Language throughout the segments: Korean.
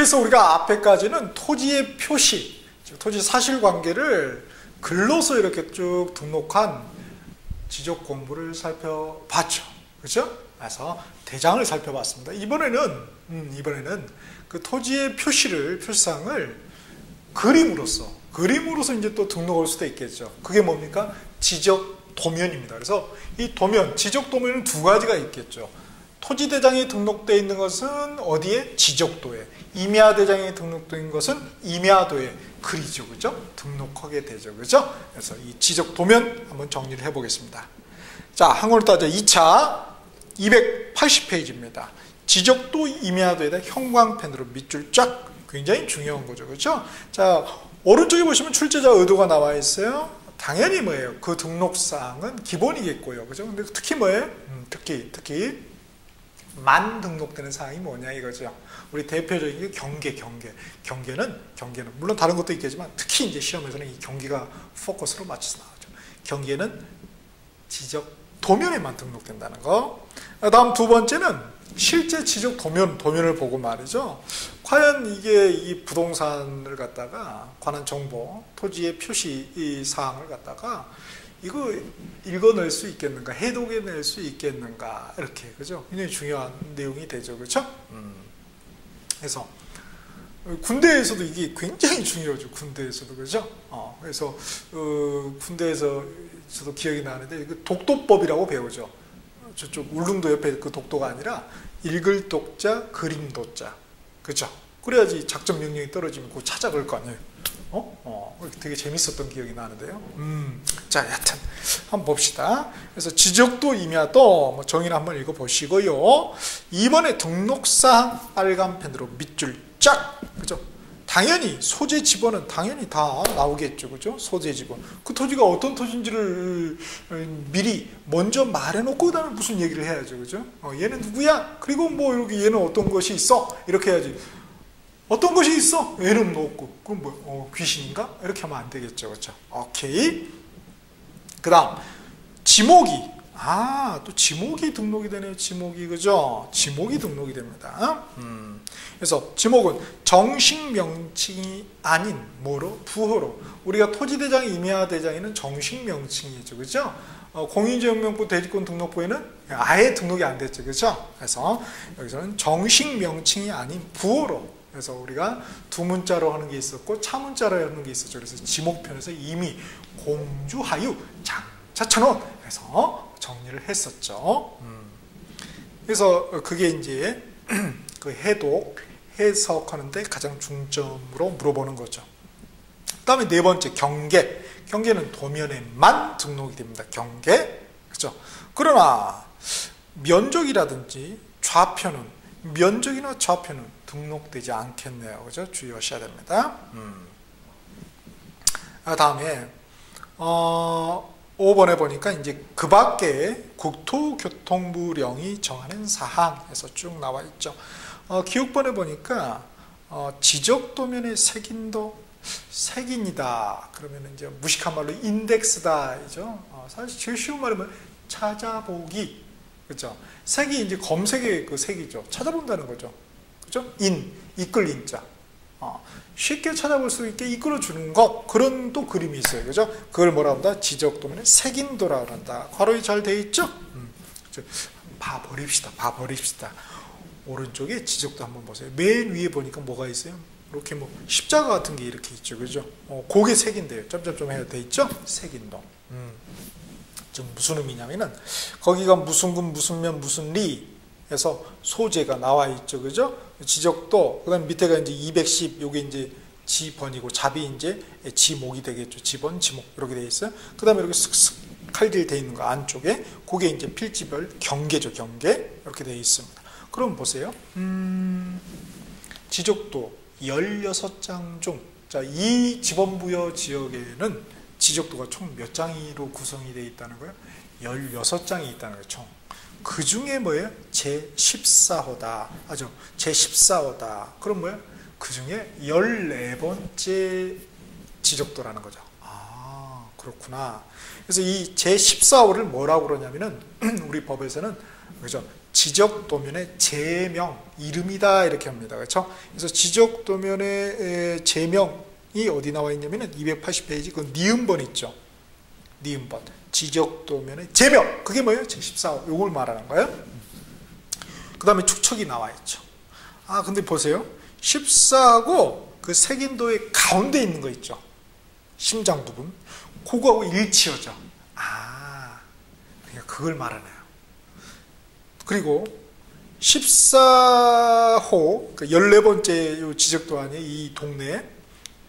그래서 우리가 앞에까지는 토지의 표시, 토지 사실관계를 글로서 이렇게 쭉 등록한 지적 공부를 살펴봤죠. 그렇죠? 그래서 대장을 살펴봤습니다. 이번에는 그 토지의 표시상을 그림으로서 이제 또 등록할 수도 있겠죠. 그게 뭡니까? 지적 도면입니다. 그래서 이 지적 도면은 두 가지가 있겠죠. 토지 대장에 등록되어 있는 것은 어디에? 지적도에. 임야 대장에 등록되어 있는 것은 임야도에 그리죠. 그죠? 등록하게 되죠. 그죠? 그래서 이 지적 도면 한번 정리를 해보겠습니다. 자, 한글로 따져 2차 280페이지입니다. 지적도 임야도에다 형광펜으로 밑줄 쫙. 굉장히 중요한 거죠. 그렇죠? 자, 오른쪽에 보시면 출제자 의도가 나와 있어요. 당연히 뭐예요? 그 등록사항은 기본이겠고요. 그죠? 근데 특히 뭐예요? 특히 만 등록되는 사항이 뭐냐 이거죠. 우리 대표적인 게 경계는 물론 다른 것도 있겠지만 특히 이제 시험에서는 이 경계가 포커스로 맞춰서 나오죠. 경계는 지적 도면에만 등록된다는 거. 다음 두 번째는 실제 지적 도면을 보고 말이죠. 과연 이게 이 부동산을 갖다가 관한 정보, 토지의 표시 이 사항을 갖다가 이거 읽어낼 수 있겠는가, 해독해낼 수 있겠는가, 이렇게, 그죠? 굉장히 중요한 내용이 되죠, 그렇죠? 그래서 군대에서도 이게 굉장히 중요하죠, 군대에서도, 그죠? 그래서 군대에서 저도 기억이 나는데 그 독도법이라고 배우죠. 저쪽 울릉도 옆에 그 독도가 아니라 읽을 독자, 그림 도자, 그죠? 그래야지 작전 명령이 떨어지면 그거 찾아갈 거 아니에요. 되게 재밌었던 기억이 나는데요. 자, 여튼 한번 봅시다. 그래서 지적도 임야도 뭐 정의를 한번 읽어보시고요. 이번에 등록사항 빨간 펜으로 밑줄 쫙, 그죠? 당연히 소재 지번은 당연히 다 나오겠죠, 그죠? 소재 지번. 그 토지가 어떤 토지인지를 미리 먼저 말해놓고 그다음에 무슨 얘기를 해야죠, 그죠? 얘는 누구야? 그리고 뭐 이렇게 얘는 어떤 것이 있어? 이렇게 해야지. 어떤 것이 있어? 얘는 없고. 그럼 뭐 귀신인가? 이렇게 하면 안 되겠죠, 그렇죠? 오케이. 그다음 지목이. 또 지목이 등록이 되네요. 지목이, 그죠? 지목이 등록이 됩니다. 그래서 지목은 정식 명칭이 아닌 뭐로? 부호로. 우리가 토지대장, 임야대장에는 정식 명칭이죠, 그죠? 공인지역명부 대지권 등록부에는 아예 등록이 안 됐죠, 그죠? 그래서 여기서는 정식 명칭이 아닌 부호로. 그래서 우리가 두 문자로 하는 게 있었고 차문자로 하는 게 있었죠. 그래서 지목편에서 이미 공주하유 장차천원 해서 정리를 했었죠. 그래서 그게 이제 그 해석하는데 가장 중점으로 물어보는 거죠. 그 다음에 네 번째 경계. 경계는 도면에만 등록이 됩니다. 경계. 그죠? 그러나 면적이라든지 면적이나 좌표는 등록되지 않겠네요. 그죠? 주의하셔야 됩니다. 다음에 5번에 보니까 이제 그 밖에 국토교통부령이 정하는 사항에서 쭉 나와 있죠. 기록번에 보니까 지적도면의 색인이다. 그러면 이제 무식한 말로 인덱스다이죠. 사실 제일 쉬운 말이면 찾아보기. 그죠? 색이 이제 검색의 그 색이죠. 찾아본다는 거죠. 그죠? 이끌 인자. 쉽게 찾아볼 수 있게 이끌어주는 것, 그런 또 그림이 있어요. 그죠? 그걸 뭐라고 한다? 지적도면의 색인도라고 한다. 괄호에 잘 돼 있죠? 봐버립시다. 오른쪽에 지적도 한번 보세요. 맨 위에 보니까 뭐가 있어요? 이렇게 뭐 십자가 같은 게 이렇게 있죠. 그죠? 그게 색인데요. 점점점 해야 돼 있죠? 색인도. 지금 무슨 의미냐면은 거기가 무슨 군, 무슨 면, 무슨 리 해서 소재가 나와 있죠. 그죠? 지적도, 그 다음 밑에가 이제 210, 요게 이제 지번이고, 잡이 이제 지목이 되겠죠. 지번, 지목, 이렇게 되어 있어요. 그 다음에 이렇게 슥슥 칼질 되어 있는 거 안쪽에, 그게 이제 필지별 경계죠. 경계. 이렇게 되어 있습니다. 그럼 보세요. 지적도 16장 중, 자, 이 지번부여 지역에는 지적도가 총 몇 장으로 구성이 되어 있다는 거예요? 16장이 있다는 거예요. 총. 그 중에 뭐예요? 제14호다. 제14호다. 그럼 뭐예요? 그 중에 14번째 지적도라는 거죠. 그렇구나. 그래서 이 제14호를 뭐라고 그러냐면은, 우리 법에서는, 그죠? 지적 도면의 제명, 이름이다 이렇게 합니다. 그렇죠? 그래서 지적 도면의 제명이 어디 나와 있냐면은 280페이지 그 니은번 있죠. 니은번. 지적 도면의 제명. 그게 뭐예요? 제14호. 요걸 말하는 거예요. 그 다음에 축척이 나와 있죠. 아, 근데 보세요. 14하고 그 색인도의 가운데 있는 거 있죠. 심장 부분. 그거하고 일치하죠. 아, 그러니까 그걸 말하네요. 그리고 14호, 그 14번째 지적도 아니에요. 이 동네에.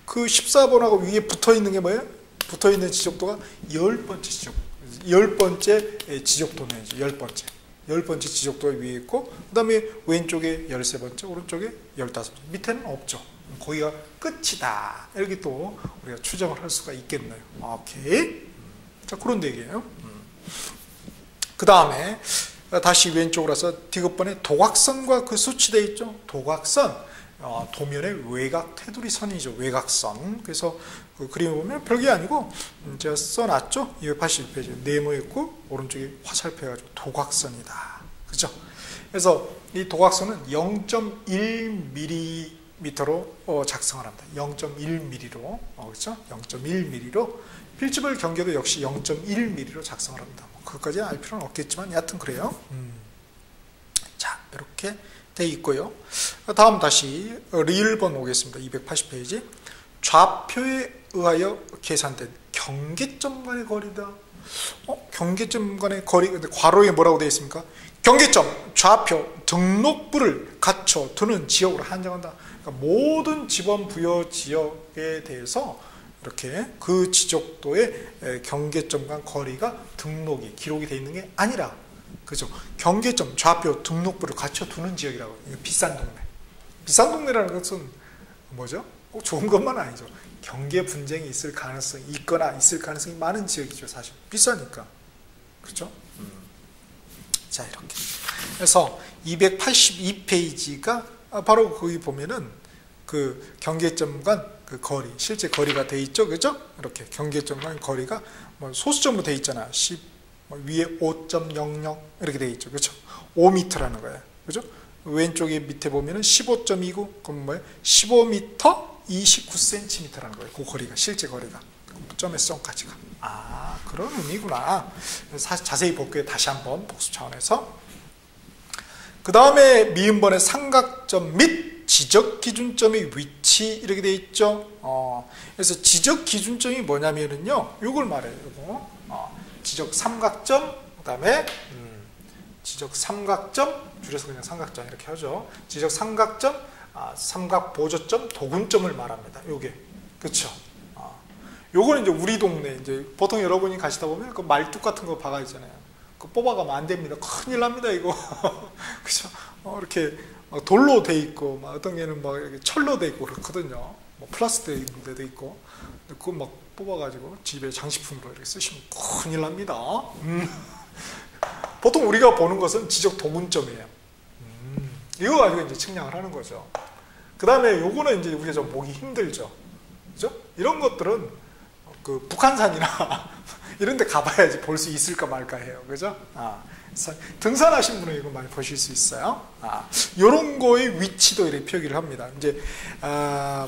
그 14번하고 위에 붙어 있는 게 뭐예요? 붙어 있는 지적도가 10번째 지적, 10번째 지적도면이죠. 10번째. 10번째 지적도가 위에 있고, 그 다음에 왼쪽에 13번째, 오른쪽에 15번째. 밑에는 없죠. 거기가 끝이다. 이렇게 또 우리가 추정을 할 수가 있겠네요. 오케이. 자, 그런 얘기예요. 그 다음에 다시 왼쪽으로 와서 디귿번에 도각선과 그 수치되어 있죠. 도각선, 도면의 외곽 테두리 선이죠. 외곽선. 그래서 그 그림을 보면 별게 아니고 제가 써놨죠. 281페이지 네모에 있고 오른쪽에 화살표 해가지고 도각선이다. 그죠? 그래서 이 도각선은 0.1mm로 작성을 합니다. 0.1mm로, 그렇죠? 0.1mm로 필집을 경계도 역시 0.1mm로 작성을 합니다. 그것까지 알 필요는 없겠지만 여하튼 그래요. 자, 이렇게 돼 있고요. 다음 다시 리을번 오겠습니다. 280페이지. 좌표에 의하여 계산된 경계점 간의 거리다. 경계점 간의 거리, 근데 괄호에 뭐라고 되어 있습니까? 경계점, 좌표, 등록부를 갖춰 두는 지역으로 한정한다. 그러니까 모든 지번 부여 지역에 대해서 이렇게 그 지적도의 경계점 간 거리가 등록이, 기록이 되어 있는 게 아니라, 그죠? 경계점, 좌표, 등록부를 갖춰 두는 지역이라고. 이거 비싼 동네. 비싼 동네라는 것은 뭐죠? 꼭 좋은 것만 아니죠. 경계 분쟁이 있을 가능성이 있거나 있을 가능성이 많은 지역이죠. 사실 비싸니까. 그렇죠? 자, 이렇게. 그래서 282페이지가 바로 거기 보면은 그 경계점 간 그 거리, 실제 거리가 돼 있죠. 그죠? 이렇게 경계점 간 거리가 뭐 소수점으로 돼 있잖아. 10, 위에 5.00 이렇게 돼 있죠. 그렇죠? 5m라는 거예요. 그죠? 왼쪽에 밑에 보면은 15.29, 그럼 뭐예요? 15m 29cm라는 거예요. 그 거리가, 실제 거리가. 점에서 점까지가. 아, 그런 의미구나. 사실 자세히 볼게요. 다시 한번 복습 차원에서. 그 다음에 미음번의 삼각점 및 지적 기준점의 위치 이렇게 돼 있죠. 그래서 지적 기준점이 뭐냐면은요, 요걸 말해요. 요거. 지적 삼각점, 그 다음에 지적 삼각점, 줄여서 그냥 삼각점 이렇게 하죠. 지적 삼각점, 삼각 보조점, 도군점을 말합니다. 요게. 그쵸? 요거는 이제 우리 동네, 이제 보통 여러분이 가시다 보면 그 말뚝 같은 거 박아 있잖아요. 그 뽑아가면 안 됩니다. 큰일 납니다, 이거. 그죠? 이렇게 돌로 돼 있고, 막 어떤 게는 막 이렇게 철로 돼 있고 그렇거든요. 뭐 플라스틱 돼 있는 데도 있고. 그거 막 뽑아가지고 집에 장식품으로 이렇게 쓰시면 큰일 납니다. 보통 우리가 보는 것은 지적 도군점이에요. 이거 가지고 이제 측량을 하는 거죠. 그 다음에 요거는 이제 우리가 좀 보기 힘들죠. 그죠? 이런 것들은 그 북한산이나 이런 데 가봐야지 볼 수 있을까 말까 해요. 그죠? 등산하신 분은 이거 많이 보실 수 있어요. 요런 거의 위치도 이렇게 표기를 합니다. 이제,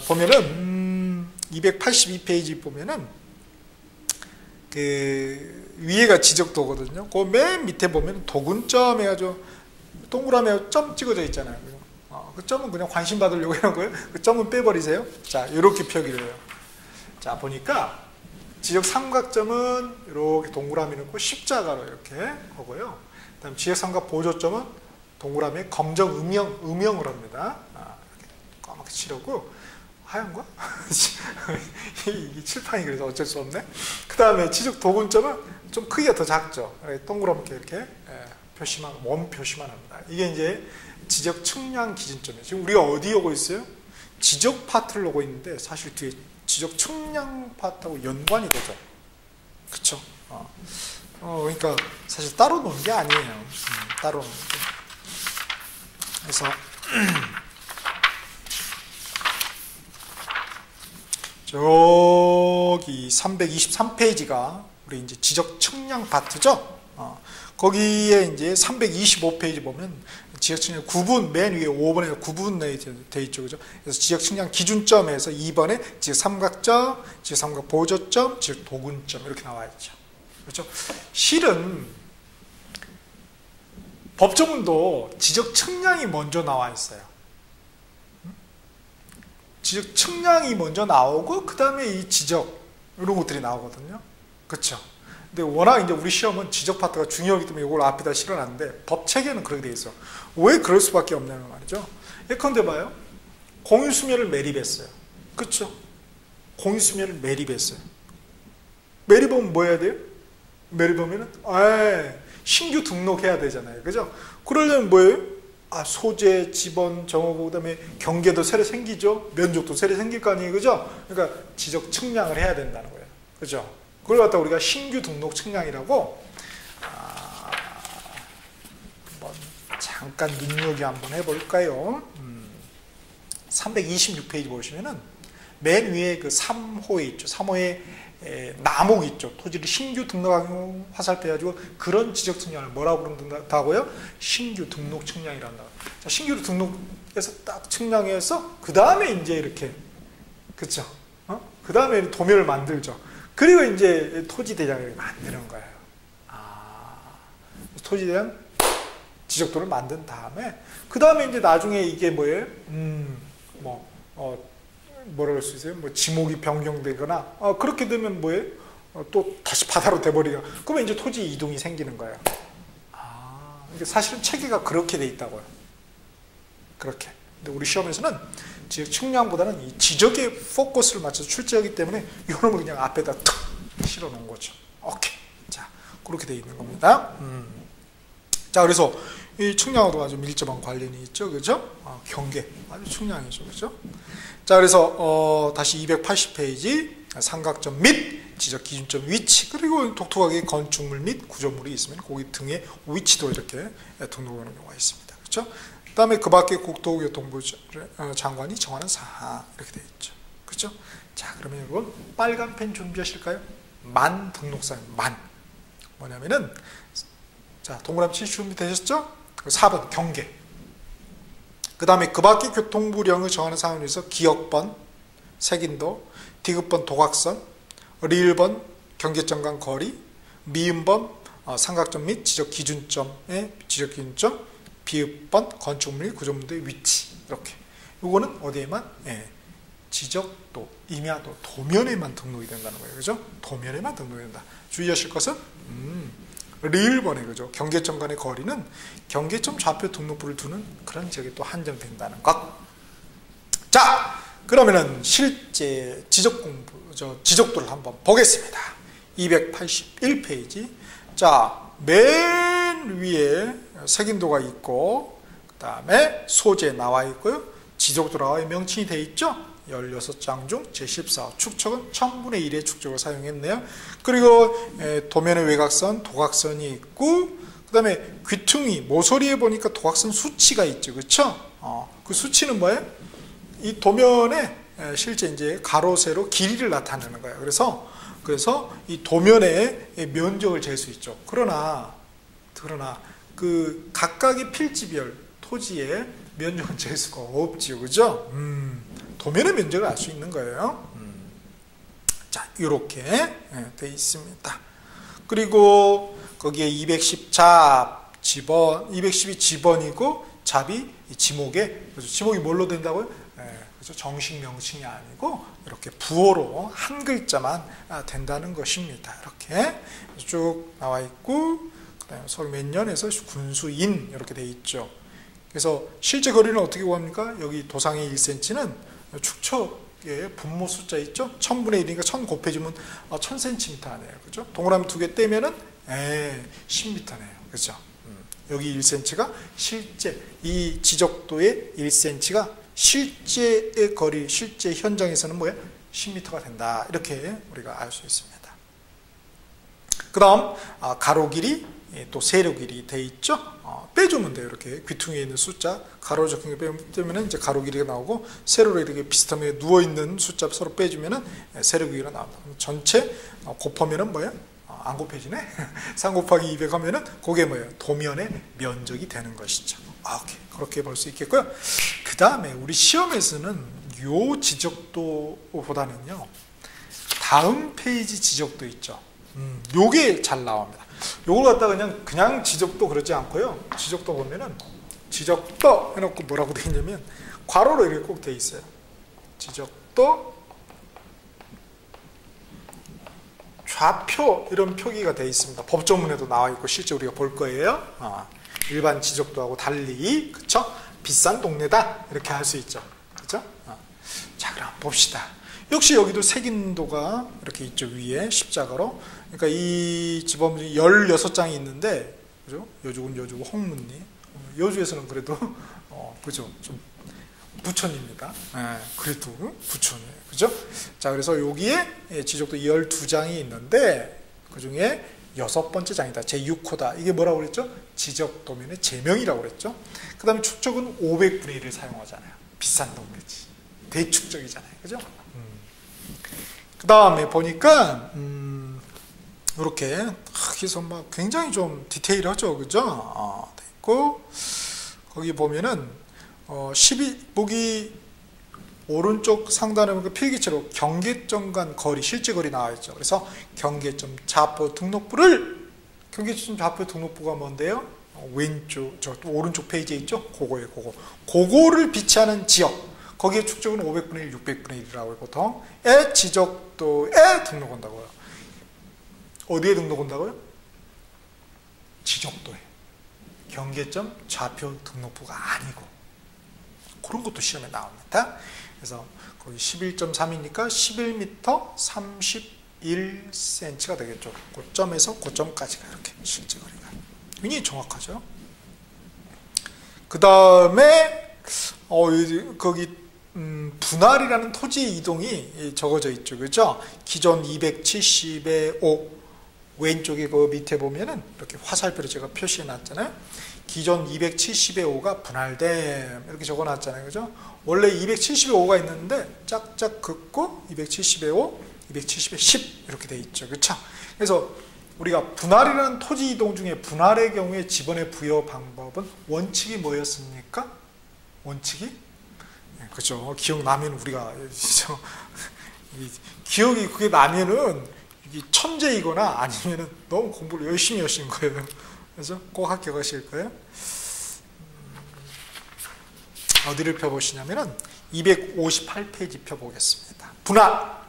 보면은, 282페이지 보면은, 그, 위에가 지적도거든요. 그 맨 밑에 보면 도군점 해가지고, 동그라미 점 찍어져 있잖아요. 그 점은 그냥 관심 받으려고 하는 거예요. 그 점은 빼버리세요. 자, 이렇게 표기를 해요. 자, 보니까 지적 삼각점은 이렇게 동그라미 넣고 십자가로 이렇게 하고요. 그다음 지적 삼각 보조점은 동그라미에 검정 음영을 합니다. 이렇게 까맣게 칠하고 하얀 거? 이게 칠판이 그래서 어쩔 수 없네. 그 다음에 지적 도군점은 좀 크기가 더 작죠. 동그랗게 이렇게 표시만, 원 표시만 합니다. 이게 이제 지적 측량 기준점이에요. 지금 우리가 어디 오고 있어요? 지적 파트를 오고 있는데 사실 뒤에 지적 측량 파트하고 연관이 되죠. 그쵸? 그러니까 사실 따로 놓은 게 아니에요. 따로 놓은 게. 그래서 저기 323페이지가 우리 이제 지적 측량 파트죠. 거기에 이제 325페이지 보면 지적 측량 구분, 맨 위에 5번에 구분돼 있죠. 그죠? 그래서 지적 측량 기준점에서 2번에 지적 삼각점, 지적 삼각 보조점, 지적 도근점 이렇게 나와 있죠. 그렇죠? 실은 법조문도 지적 측량이 먼저 나와 있어요. 지적 측량이 먼저 나오고 그 다음에 이 지적 이런 것들이 나오거든요. 그렇죠? 근데 워낙 이제 우리 시험은 지적 파트가 중요하기 때문에 이걸 앞에다 실어놨는데 법 체계는 그렇게 돼 있어. 왜 그럴 수밖에 없냐는 말이죠. 예컨대 봐요. 공유수면을 매립했어요. 그렇죠? 공유수면을 매립했어요. 매립하면 뭐 해야 돼요? 매립하면은 신규 등록해야 되잖아요. 그죠? 그러려면 뭐예요? 소재, 지번, 정호고 그다음에 경계도 새로 생기죠. 면적도 새로 생길 거 아니에요. 그죠? 그러니까 지적 측량을 해야 된다는 거예요. 그죠? 그걸 갖다 우리가 신규 등록 측량이라고 한번 잠깐 눈여겨 한번 해볼까요? 326페이지 보시면은 맨 위에 그 3호에 있죠. 3호에 나목 있죠. 토지를 신규 등록하고 화살표해가지고 그런 지적 측량을 뭐라고 부른다고요? 신규 등록 측량이란다. 자, 신규 등록해서 딱 측량해서 그 다음에 이제 이렇게 그쵸? 그 다음에 도면을 만들죠. 그리고 이제 토지대장을 만드는 거예요. 토지대장 지적도를 만든 다음에 그 다음에 이제 나중에 이게 뭐예요? 뭐라고 할 수 있어요? 뭐 지목이 변경되거나 그렇게 되면 뭐예요? 또 다시 바다로 돼버리가. 그러면 이제 토지 이동이 생기는 거예요. 이게 사실은 체계가 그렇게 돼 있다고요. 그렇게. 근데 우리 시험에서는 지적 측량보다는 이 지적에 포커스를 맞춰서 출제하기 때문에 이놈을 그냥 앞에다 툭 실어 놓은 거죠. 오케이. 자, 그렇게 돼 있는 겁니다. 자, 그래서 이 측량하고도 아주 밀접한 관련이 있죠. 그죠? 경계. 아주 측량이죠. 그죠? 자, 그래서 다시 280페이지 삼각점 및 지적 기준점 위치, 그리고 독특하게 건축물 및 구조물이 있으면 거기 등의 위치도 이렇게 등록하는 경우가 있습니다. 그렇죠? 그 다음에 그 밖에 국토교통부 장관이 정하는 사항 이렇게 되어 있죠. 그렇죠? 자, 그러면 여러분 빨간 펜 준비하실까요? 만 등록사항, 만 뭐냐면은 자, 동그라미 칠 준비되셨죠? 4번 경계. 그 다음에 그 밖에 교통부령을 정하는 사항에 의해서 기역번, 색인도, 디귿번 도각선, 리을번 경계점 간 거리, 미음번 삼각점 및 지적 기준점의 지적 기준점, 비읍번 건축물 구조물의 위치. 이렇게. 이거는 어디에만? 지적도, 임야도, 도면에만 등록이 된다는 거예요. 그죠? 도면에만 등록이 된다. 주의하실 것은 리을번에 그죠? 경계점 간의 거리는 경계점 좌표 등록부를 두는 그런 지역에 또 한정된다는 것. 자, 그러면은 실제 지적 공부, 지적도를 한번 보겠습니다. 281페이지. 자, 맨 위에 색인도가 있고, 그 다음에 소재 나와 있고요. 지적도 나와 명칭이 되어 있죠. 16장 중 제14호 축척은 1000분의 1의 축척을 사용했네요. 그리고 도면의 외곽선, 도각선이 있고, 그 다음에 귀퉁이, 모서리에 보니까 도각선 수치가 있죠. 그렇죠? 그 수치는 뭐예요? 이 도면에 실제 이제 가로, 세로 길이를 나타내는 거예요. 그래서 이 도면의 면적을 잴 수 있죠. 그러나 그 각각의 필지별 토지의 면적은 잴 수가 없지요. 그죠? 도면의 면적을 알 수 있는 거예요. 자, 이렇게 되어 있습니다. 그리고 거기에 210 잡, 지번, 212 지번이고 잡이 지목에, 지목이 뭘로 된다고요? 그래서 정식 명칭이 아니고 이렇게 부호로 한 글자만 된다는 것입니다. 이렇게 쭉 나와 있고, 그다음에 서울 몇 년에서 군수인 이렇게 돼 있죠. 그래서 실제 거리는 어떻게 구합니까? 여기 도상의 1cm는 축척의 분모 숫자 있죠? 1000분의 1이니까 1000 곱해주면 1000cm 네요. 그죠? 동그라미 2개 떼면은 10m네요. 그죠? 여기 1cm가 실제 이 지적도의 1cm가 실제의 거리, 실제 현장에서는 뭐야? 10m가 된다. 이렇게 우리가 알 수 있습니다. 그 다음 가로 길이 또 세로 길이 돼 있죠. 빼주면 돼요. 이렇게 귀퉁이에 있는 숫자 가로 적힌 거 빼면 이제 가로 길이가 나오고, 세로로 이렇게 비슷하게 누워 있는 숫자 서로 빼주면은 세로 길이가 나옵니다. 전체 곱하면은 뭐예요? 안 곱해지네. 3 곱하기 200 하면은 그게 뭐예요? 도면의 면적이 되는 것이죠. 오케이. 그렇게 볼 수 있겠고요. 그 다음에 우리 시험에서는 요 지적도보다는요, 다음 페이지 지적도 있죠. 요게 잘 나옵니다. 요걸 갖다가 그냥 지적도 그러지 않고요. 지적도 보면은 지적도 해놓고 뭐라고 돼 있냐면 괄호로 이렇게 꼭 돼 있어요. 지적도 좌표 이런 표기가 돼 있습니다. 법조문에도 나와 있고 실제 우리가 볼 거예요. 일반 지적도하고 달리, 그쵸? 비싼 동네다 이렇게 할 수 있죠. 그쵸? 자, 그럼 봅시다. 역시 여기도 색인도가 이렇게 있죠. 위에 십자가로. 그러니까 이 지범이 16장이 있는데, 그죠? 여주군, 홍문리. 여주에서는 그래도 그죠? 좀 부천입니다. 그래도 부천이에요. 그죠? 자, 그래서 여기에 지적도 12장이 있는데 그 중에 6번째 장이다. 제6호다. 이게 뭐라고 그랬죠? 지적도면의 제명이라고 그랬죠. 그 다음에 축적은 500분의 1을 사용하잖아요. 비싼 동네지. 대축적이잖아요. 그죠? 그 다음에 보니까 이렇게 해서 막 굉장히 좀 디테일하죠. 그죠? 됐고, 거기 보면은 12목이 오른쪽 상단에 보면 필기체로 경계점 간 거리, 실제 거리 나와 있죠. 그래서 경계점 좌표 등록부를, 경계점 좌표 등록부가 뭔데요? 왼쪽, 오른쪽 페이지에 있죠? 그거예요, 그거. 그거를 비치하는 지역. 거기에 축적은 500분의 1, 600분의 1이라고 보통. 지적도에 등록한다고요. 어디에 등록한다고요? 지적도에. 경계점 좌표 등록부가 아니고. 그런 것도 시험에 나옵니다. 그래서 거기 11.3이니까 11m 31cm가 되겠죠. 고점에서 고점까지가 이렇게 실제 거리가 굉장히 정확하죠. 그 다음에 거기 분할이라는 토지 이동이 적어져 있죠. 그죠? 기존 270의 5 왼쪽에 그 밑에 보면은 이렇게 화살표로 제가 표시해 놨잖아요. 기존 270의 5가 분할됨 이렇게 적어 놨잖아요. 그죠? 원래 270의 5가 있는데 짝짝 긋고 270의 5, 270의 10 이렇게 돼 있죠. 그렇죠? 그래서 우리가 분할이라는 토지 이동 중에 분할의 경우에 지번의 부여 방법은 원칙이 뭐였습니까? 원칙이? 그죠? 기억나면 우리가 기억이 그게 나면은 이게 천재이거나 아니면은 너무 공부를 열심히 하신 거예요. 그래서 꼭 학교 가실 거예요. 어디를 펴보시냐면은 258페이지 펴보겠습니다. 분할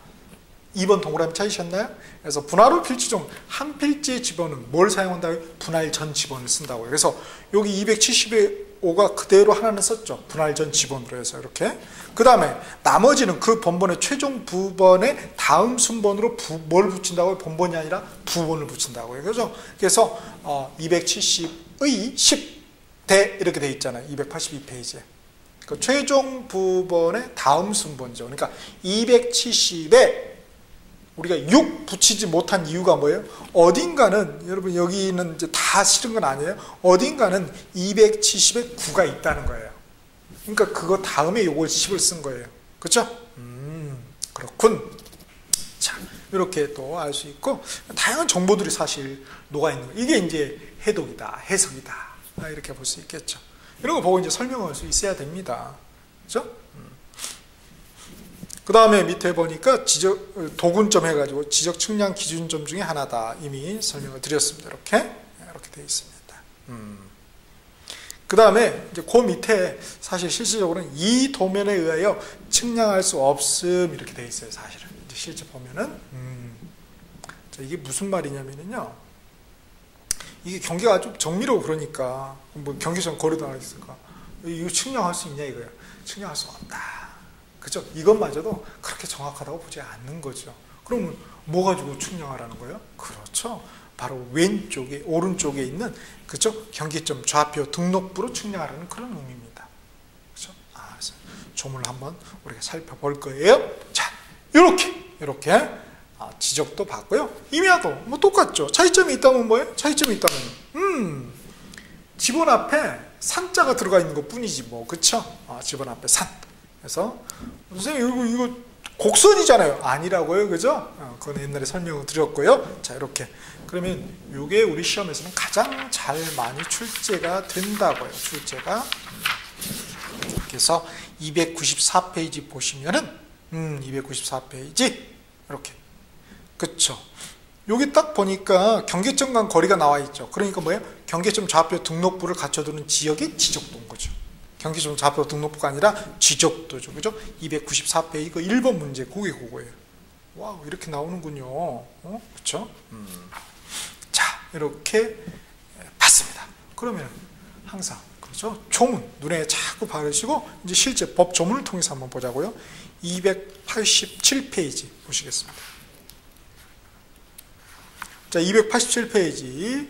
2번 동그라미 찾으셨나요? 그래서 분할후 필지 중 한 필지의 지번은 뭘 사용한다고요? 분할 전 지번을 쓴다고요. 그래서 여기 270의5가 그대로 하나는 썼죠. 분할 전 지번으로 해서 이렇게. 그 다음에 나머지는 그 번번의 최종 부번의 다음 순번으로 뭘 붙인다고요? 본번이 아니라 부번을 붙인다고요. 그죠? 그래서 270의 10대 이렇게 돼 있잖아요. 282페이지에. 그 최종 부번의 다음 순번이죠. 그러니까 270에 우리가 6 붙이지 못한 이유가 뭐예요? 어딘가는 여러분 여기는 이제 다 싫은 건 아니에요. 어딘가는 270에 9가 있다는 거예요. 그러니까 그거 다음에 요걸 10을 쓴 거예요. 그렇죠? 그렇군. 자, 이렇게 또 알 수 있고 다양한 정보들이 사실 녹아 있는 거예요. 이게 이제 해독이다, 해석이다. 이렇게 볼 수 있겠죠. 이런 거 보고 이제 설명할 수 있어야 됩니다. 그렇죠? 그 다음에 밑에 보니까 도군점 해가지고 지적 측량 기준점 중에 하나다. 이미 설명을 드렸습니다. 이렇게 되어 있습니다. 그 다음에 이제 그 밑에 사실 실질적으로는 이 도면에 의하여 측량할 수 없음 이렇게 되어 있어요. 사실은 이제 실제 보면은 자, 이게 무슨 말이냐면요. 이게 경계가 아주 정밀하고 그러니까 뭐 경계선 거리도 하나 있을까? 이거 측량할 수 있냐 이거예요. 측량할 수 없다. 그죠? 이것마저도 그렇게 정확하다고 보지 않는 거죠. 그러면 뭐 가지고 측량하라는 거예요? 그렇죠. 바로 왼쪽에, 오른쪽에 있는, 그죠? 경계점 좌표 등록부로 측량하라는 그런 의미입니다. 그죠? 그래서 조문을 한번 우리가 살펴볼 거예요. 자, 이렇게 지적도 봤고요. 임야도 뭐 똑같죠. 차이점이 있다면 뭐예요? 차이점이 있다면, 지번 앞에 산자가 들어가 있는 것 뿐이지 뭐, 그쵸? 지번 앞에 산. 그래서 선생님 이거 곡선이잖아요. 아니라고요. 그죠? 그건 옛날에 설명을 드렸고요. 자, 이렇게. 그러면 이게 우리 시험에서는 가장 잘 많이 출제가 된다고요. 출제가. 그래서 294페이지 보시면은 294페이지 이렇게. 그쵸? 여기 딱 보니까 경계점과 거리가 나와 있죠. 그러니까 뭐예요? 경계점 좌표 등록부를 갖춰두는 지역이 지적도인 거죠. 경계점 좌표 등록부가 아니라 지적도죠. 그죠? 294페이지 그 1번 문제 그거예요. 와우, 이렇게 나오는군요. 그쵸? 자, 이렇게 봤습니다. 그러면 항상 그렇죠? 조문 눈에 자꾸 바르시고 이제 실제 법 조문을 통해서 한번 보자고요. 287페이지 보시겠습니다. 자, 287페이지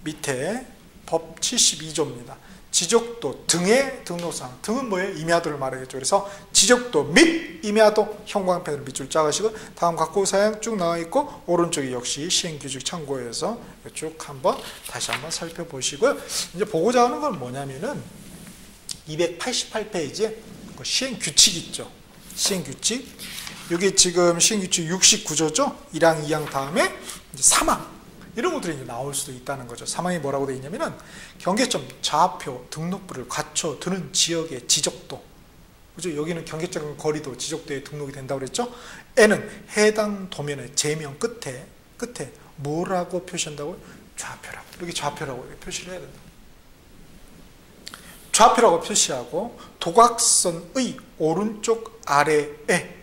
밑에 법 72조입니다. 지적도 등의 등록사항. 등은 뭐예요? 임야도를 말하겠죠. 그래서 지적도 및 임야도 형광펜으로 밑줄 짜가시고 다음 각고 사항 쭉 나와 있고 오른쪽이 역시 시행규칙 참고해서 쭉 한번 다시 한번 살펴보시고요. 이제 보고자 하는 건 뭐냐면은 288페이지에 시행규칙 있죠. 시행규칙. 여기 지금 시행규칙 69조죠. 1항, 2항 다음에 이제 3항. 이런 것들이 이제 나올 수도 있다는 거죠. 3항이 뭐라고 되어 있냐면은 경계점 좌표 등록부를 갖춰두는 지역의 지적도. 그죠? 여기는 경계점 거리도 지적도에 등록이 된다고 그랬죠. N은 해당 도면의 제명 끝에 뭐라고 표시한다고요? 좌표라고. 여기 좌표라고 표시를 해야 된다. 좌표라고 표시하고 도각선의 오른쪽 아래에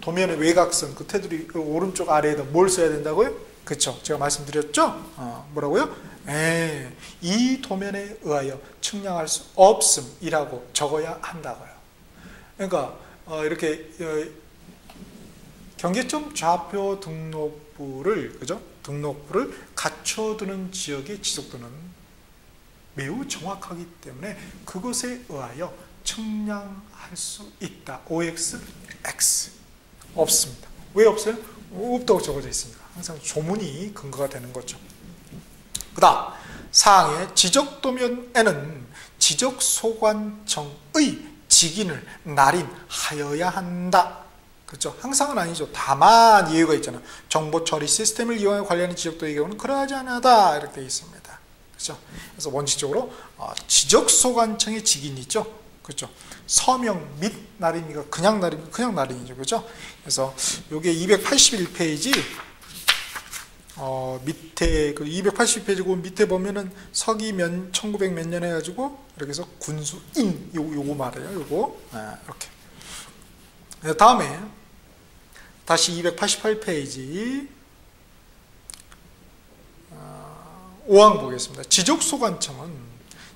도면의 외곽선 그 테두리 오른쪽 아래에다 뭘 써야 된다고요? 그렇죠. 제가 말씀드렸죠? 뭐라고요? 이 도면에 의하여 측량할 수 없음이라고 적어야 한다고요. 그러니까 이렇게 경계점 좌표 등록부를 그죠? 등록부를 갖춰두는 지역의 지적도는 매우 정확하기 때문에 그것에 의하여 측량할 수 있다. OX, X 없습니다. 왜 없어요? 없다고 적어져 있습니다. 항상 조문이 근거가 되는 거죠. 그 다음 사항의 지적도면에는 지적소관청의 직인을 날인하여야 한다. 그렇죠? 항상은 아니죠. 다만 예외가 있잖아요. 정보처리 시스템을 이용해 관리하는 지적도의 경우는 그러하지 않다 이렇게 되어 있습니다. 그렇죠? 그래서 원칙적으로 지적소관청의 직인이 있죠. 그렇죠? 서명 및 날인이가 그냥 날인이죠. 그렇죠? 그래서 요게 281페이지 밑에 그 280페이지 그 밑에 보면은 서기 1900 몇 년 해가지고 이렇게 해서 군수인 요거 말이에요. 요거 이렇게. 다음에 다시 288페이지 5항 보겠습니다. 지적소관청은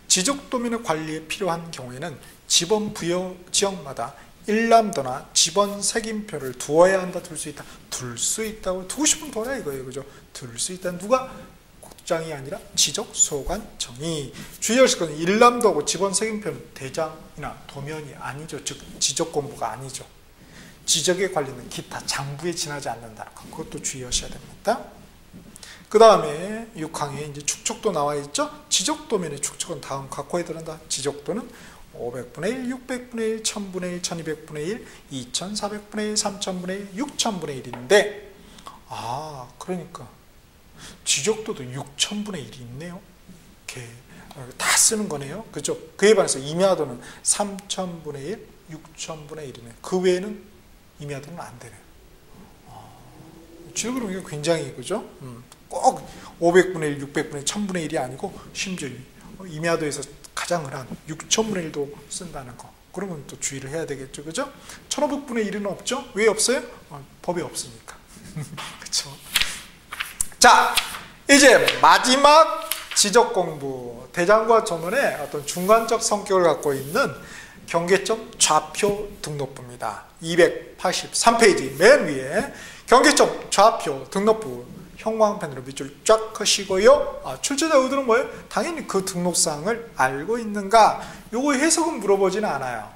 지적도면의 관리에 필요한 경우에는 지번 부여 지역마다 일람도나 지번 색임표를 두어야 한다, 둘 수 있다. 둘 수 있다고 두고 싶으면 둬라 이거예요. 그죠? 둘 수 있다. 누가? 국장이 아니라 지적소관청이. 주의하실 것은 일람도하고 지번 색임표는 대장이나 도면이 아니죠. 즉 지적공부가 아니죠. 지적에 관련된 기타 장부에 지나지 않는다는 것. 그것도 주의하셔야 됩니다. 그 다음에 6항에 이제 축척도 나와 있죠. 지적도면의 축척은 다음 각호에 들어간다. 지적도는 500분의 1, 600분의 1, 1000분의 1, 1200분의 1, 2400분의 1, 3000분의 1, 6000분의 1인데 그러니까 지적도도 6000분의 1이 있네요. 이렇게 다 쓰는 거네요. 그죠? 그에 반해서 임야도는 3000분의 1, 6000분의 1이네. 그 외에는 임야도는 안 되네요. 지적으로 이게 굉장히 그죠? 꼭 500분의 1, 600분의 1, 1000분의 1이 아니고 심지어 임야도에서 가장 흔한 6000분의 1도 쓴다는 거. 그러면 또 주의를 해야 되겠죠. 그죠? 1500분의 1은 없죠? 왜 없어요? 법에 없으니까. 그렇죠? 자, 이제 마지막 지적 공부. 대장과 조문의 어떤 중간적 성격을 갖고 있는 경계점 좌표 등록부입니다. 283페이지 맨 위에 경계점 좌표 등록부 형광펜으로 밑줄 쫙 하시고요. 출제자 의도는 뭐예요? 당연히 그 등록사항을 알고 있는가? 요거 해석은 물어보지는 않아요.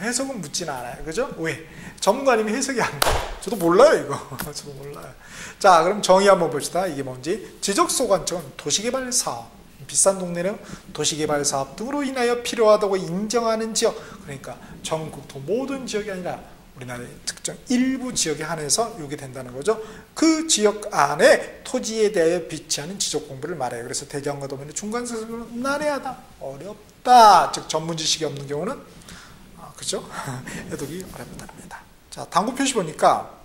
해석은 묻지는 않아요. 그죠? 왜? 전문가님이 해석이 안 돼요. 저도 몰라요, 이거. 저도 몰라요. 자, 그럼 정의 한번 봅시다. 이게 뭔지. 지적소관청은 도시개발사업, 비싼 동네는 도시개발사업 등으로 인하여 필요하다고 인정하는 지역, 그러니까 전국도 모든 지역이 아니라 우리나라의 특정 일부 지역에 한해서 이게 된다는 거죠. 그 지역 안에 토지에 대해 비치하는 지적 공부를 말해요. 그래서 대지함과 도면의 중간선은 난해하다, 어렵다. 즉 전문 지식이 없는 경우는 그죠? 해독이 어렵답니다. 자, 당구 표시 보니까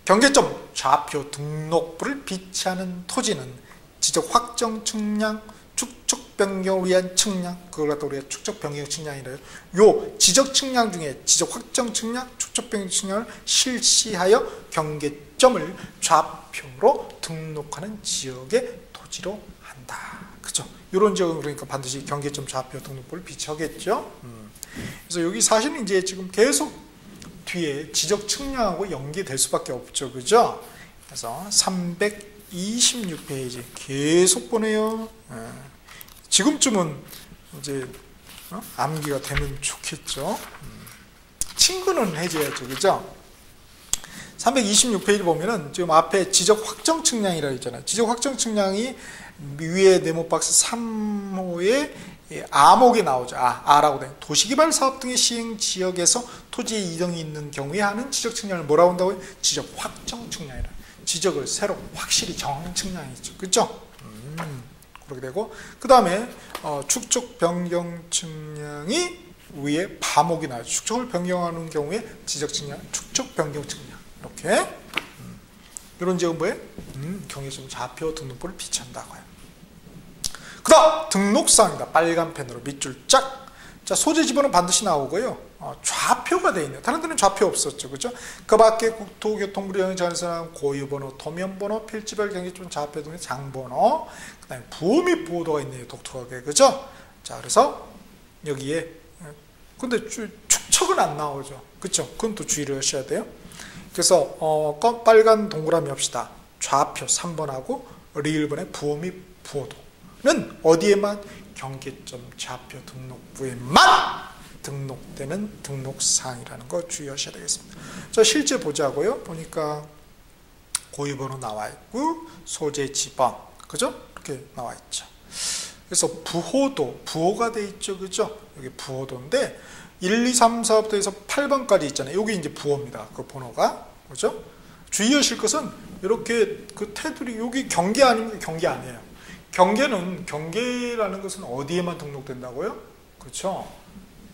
경계점 좌표 등록부를 비치하는 토지는 지적 확정 측량, 축적 변경을 위한 측량, 그걸 갖다 우리가 축적 변경 측량이래요. 요 지적 측량 중에 지적 확정 측량, 축적 변경 측량을 실시하여 경계점을 좌표로 등록하는 지역의 토지로 한다. 그죠? 이런 지역은 그러니까 반드시 경계점 좌표 등록부를 비치하겠죠. 그래서 여기 사실은 이제 지금 계속 뒤에 지적 측량하고 연계될 수밖에 없죠. 그죠? 그래서 326페이지 계속 보네요. 지금쯤은 이제 암기가 되면 좋겠죠. 친구는 해줘야죠. 그죠? 326페이지 보면은 지금 앞에 지적 확정 측량이라고 있잖아요. 지적 확정 측량이 위에 네모 박스 3호에 아목이 나오죠. 아라고 된 도시개발 사업 등의 시행 지역에서 토지의 이동이 있는 경우에 하는 지적 측량을 뭐라고 한다고요? 지적 확정 측량이라. 지적을 새로 확실히 정하는 측량이죠. 그렇죠? 그렇게 되고 그 다음에 축적 변경 측량이 위에 파목이 나와요. 축적을 변경하는 경우에 지적 측량, 축적 변경 측량 이렇게 이런 지역은 뭐예요? 경계점 좌표 등록부를 비치한다고요. 그 다음 등록사항이다. 빨간 펜으로 밑줄 짝. 자, 소재 지번은 반드시 나오고요. 좌표가 되어 있네요. 다른 데는 좌표 없었죠. 그죠? 그 밖에 국토교통부령의 전세랑 고유번호, 도면번호, 필지별 경계점 좌표 등의 장번호, 그 다음에 부호 및 보호도가 있네요. 독특하게. 그죠? 자, 그래서 여기에 근데 축척은 안 나오죠. 그쵸? 그건 또 주의를 하셔야 돼요. 그래서 빨간 동그라미 합시다. 좌표 3번하고 리을번의 부호 및 부호도는 어디에만? 경계점 좌표 등록부에만 등록되는 등록사항이라는 거 주의하셔야 되겠습니다. 자, 실제 보자고요. 보니까 고유번호 나와 있고 소재 지번, 그죠? 이렇게 나와 있죠. 그래서 부호도, 부호가 돼 있죠. 그죠? 여기 부호도인데 1, 2, 3, 4부터 해서 8번까지 있잖아요. 여기 이제 부호입니다. 그 번호가. 그죠? 주의하실 것은 이렇게 그 테두리, 여기 경계 아니면 경계 아니에요. 경계라는 것은 어디에만 등록된다고요? 그렇죠?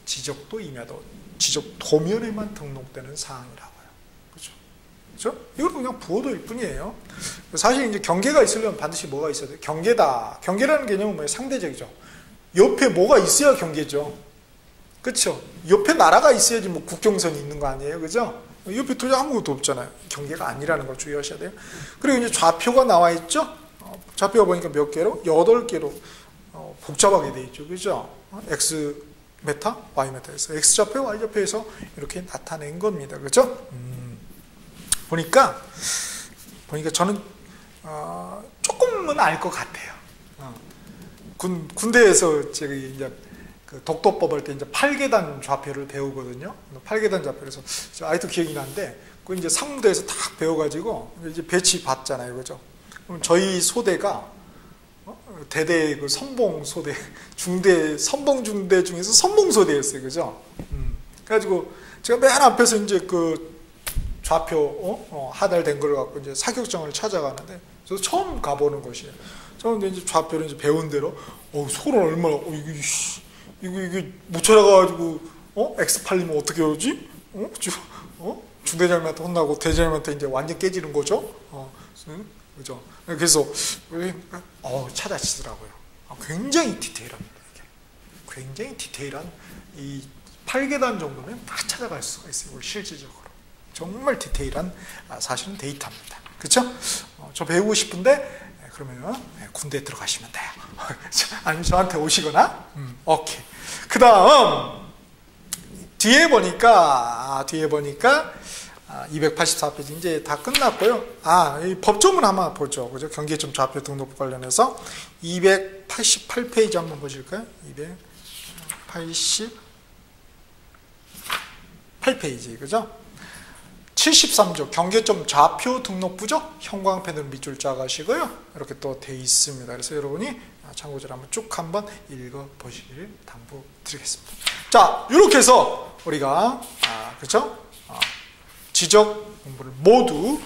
지적도 임야도, 지적 도면에만 등록되는 사항이라고요. 그렇죠? 그렇죠? 이건 그냥 부호도일 뿐이에요. 사실 이제 경계가 있으려면 반드시 뭐가 있어야 돼요? 경계다. 경계라는 개념은 뭐예요? 상대적이죠. 옆에 뭐가 있어야 경계죠. 그렇죠? 옆에 나라가 있어야지 뭐 국경선이 있는 거 아니에요? 그죠? 옆에 도저히 아무것도 없잖아요. 경계가 아니라는 걸 주의하셔야 돼요. 그리고 이제 좌표가 나와 있죠? 좌표가 보니까 몇 개로? 8개로 복잡하게 돼 있죠. 그죠? X 메타, Y 메타에서 X좌표, Y좌표에서 이렇게 나타낸 겁니다. 그죠? 보니까 저는 조금은 알 것 같아요. 군대에서 제가 이제 그 독도법 할 때 이제 8계단 좌표를 배우거든요. 8계단 좌표에서 아직도 기억이 나는데 그 이제 상무대에서 딱 배워가지고 이제 배치 받잖아요. 그죠? 그럼 저희 소대가 대대 그 선봉 소대, 중대, 선봉 중대 중에서 선봉 소대였어요. 그죠? 그래가지고 제가 맨 앞에서 이제 그 좌표, 하달된 걸 갖고 이제 사격장을 찾아가는데, 저도 처음 가보는 곳이에요. 저는 이제 좌표를 이제 배운 대로, 소는 얼마나, 이게 못 찾아가가지고, X8이면 어떻게 오지? 중대장님한테 혼나고 대장님한테 이제 완전 깨지는 거죠? 그죠? 그래서 찾아지더라고요. 굉장히 디테일합니다. 이게. 굉장히 디테일한 이 8계단 정도면 다 찾아갈 수가 있어요. 실질적으로 정말 디테일한 사실은 데이터입니다. 그렇죠? 저 배우고 싶은데 그러면 군대에 들어가시면 돼요. 아니면 저한테 오시거나. 오케이. 그 다음 뒤에 보니까 284페이지 이제 다 끝났고요. 이 법조문 한번 보죠. 그죠? 경계점 좌표 등록부 관련해서 288페이지 한번 보실까요? 288페이지. 그죠? 73조 경계점 좌표 등록부죠? 형광펜으로 밑줄 짜가시고요. 이렇게 또 돼 있습니다. 그래서 여러분이 참고자료 한번 쭉 한번 읽어 보시기를 당부드리겠습니다. 자, 이렇게 해서 우리가 그렇죠? 지적 공부를 모두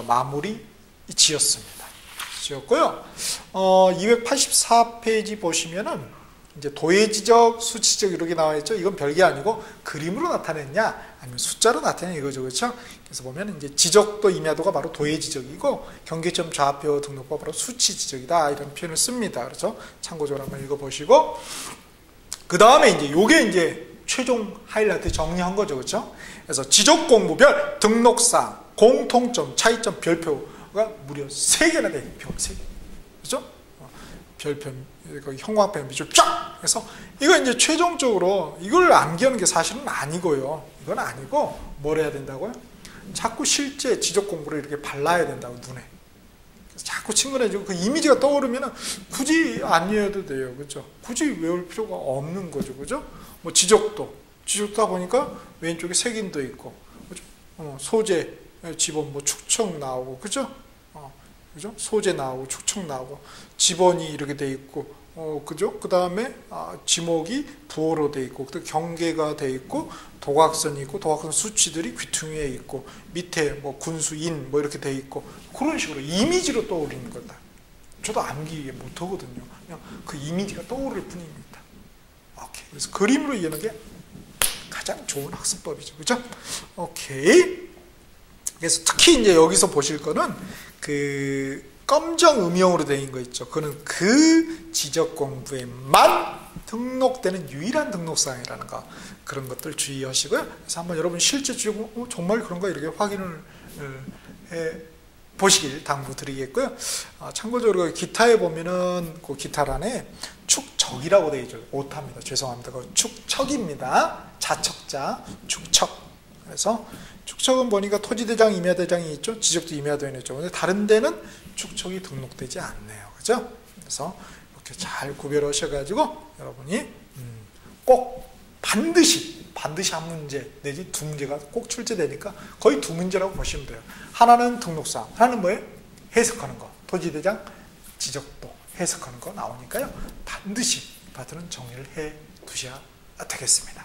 마무리 지었습니다. 지었고요. 284페이지 보시면은 이제 도해지적, 수치적 이렇게 나와 있죠. 이건 별게 아니고 그림으로 나타냈냐 아니면 숫자로 나타내냐 이거죠. 그렇죠? 그래서 보면 이제 지적도 임야도가 바로 도해지적이고 경계점 좌표 등록법 바로 수치지적이다 이런 표현을 씁니다. 그렇죠? 참고적으로 한번 읽어보시고 그 다음에 이제 요게 이제 최종 하이라이트 정리한 거죠. 그렇죠? 그래서 지적 공부별 등록상 공통점 차이점 별표가 무려 3개나 돼요. 표 3개. 그렇죠? 별표 형광펜 밑줄 쫙 해서 이거 이제 최종적으로 이걸 암기하는 게 사실은 아니고요. 이건 아니고 뭘 해야 된다고요? 자꾸 실제 지적 공부를 이렇게 발라야 된다고 눈에. 그래서 자꾸 친근해지고 그 이미지가 떠오르면은 굳이 안 외워도 돼요. 그렇죠? 굳이 외울 필요가 없는 거죠. 그죠? 뭐 지적도 보니까 왼쪽에 색인도 있고, 그죠? 소재, 지번 뭐 축척 나오고, 그죠? 그죠? 소재 나오고 축척 나오고 지번이 이렇게 돼 있고 그죠? 그 다음에 지목이 부호로 돼 있고 또 경계가 돼 있고 도각선이 있고 도각선 수치들이 귀퉁이에 있고 밑에 뭐 군수인 뭐 이렇게 돼 있고 그런 식으로 이미지로 떠오르는 거다. 저도 암기 못하거든요. 그냥 그 이미지가 떠오를 뿐입니다. 오케이. 그래서 그림으로 이해하는 게 가장 좋은 학습법이죠. 그죠? 오케이. 그래서 특히 이제 여기서 보실 거는 그 검정 음영으로 되어 거 있죠. 그거는 그 지적 공부에만 등록되는 유일한 등록사항이라는 거 그런 것들 주의하시고요. 그래서 한번 여러분 실제 주고 정말 그런가 이렇게 확인을 해 보시길 당부드리겠고요. 참고적으로 기타에 보면은 그 기타란에 축척이라고 되어 있죠. 오타입니다. 죄송합니다. 그 축척입니다. 자척자 축척. 그래서 축척은 보니까 토지대장, 임야대장이 있죠. 지적도 임야도에 있죠. 근데 다른 데는 축척이 등록되지 않네요. 그죠? 그래서 이렇게 잘 구별하셔가지고 여러분이 꼭 반드시 한 문제 내지 두 문제가 꼭 출제되니까 거의 두 문제라고 보시면 돼요. 하나는 등록사항, 하나는 뭐예요? 해석하는 거. 토지대장, 지적도 해석하는 거 나오니까요. 반드시 이 파트는 정리를 해 두셔야 되겠습니다.